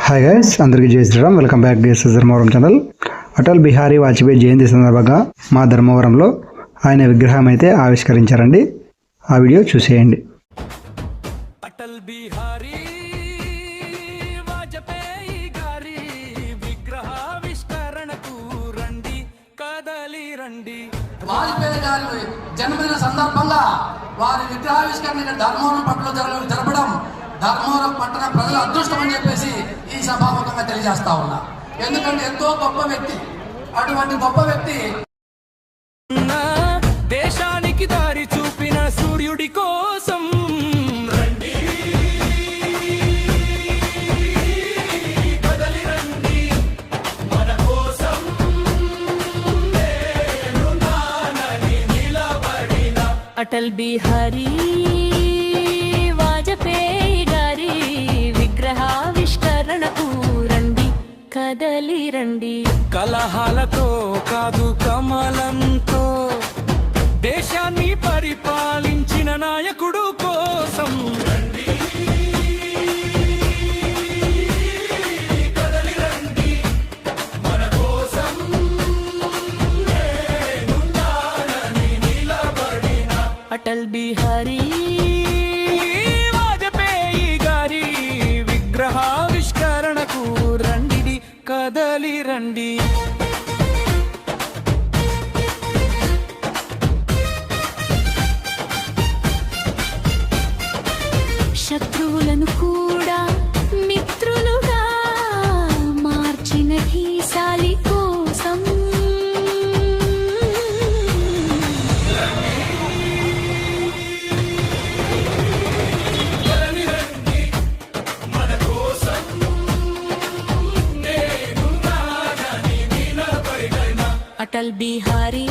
Hi guys, అందరికీ జై Shriram. Welcome back to Dharmavaram channel. Atal Bihari Vajpayee జయంతి సందర్భంగా మా ధర్మవరంలో ఆయన విగ్రహం అయితే ఆవిష్కరించారండి. ఆ వీడియో చూసేయండి. అటల్ బిహారీ వాజ్పేయి గారి విగ్రహావిష్కరణకు రండి, కదలి రండి. వాజ్పేయి గారి జన్మదిన సందర్భంగా వారి విగ్రహావిష్కరణ ధర్మవరం పట్టణంలో జరపడం ధర్మవరం పట్టణ ప్రజల అదృష్టం అని చెప్పేసి ఈ సభాముఖంగా తెలియజేస్తా ఉన్నా. ఎందుకంటే ఎంతో గొప్ప వ్యక్తి, అటువంటి గొప్ప వ్యక్తి దేశానికి దారి చూపిన సూర్యుడి కోసం రండి, కదలి రండి, మన కోసం నేనున్నానని నిలబడిన అటల్ బిహారీ వాజ్పేయి గారి విగ్రహావిష్కరణకు రండి, కదలి రండి. కలహాలతో కాదు కమలంతో దేశాన్ని పరిపాలించిన నాయకుడు కోసం రండి, కదలి రండి, మన కోసం నేనున్నానని నిలబడిన అటల్ బిహారీ వాజ్పేయి గారి విగ్రహావిష్కరణకు రండి, కదలి రండి. శత్రువులను కూడా మిత్రులుగా మార్చిన గీసాలి కోసం మన కోసం నేనున్నానని నిలబడిన అటల్ బిహారీ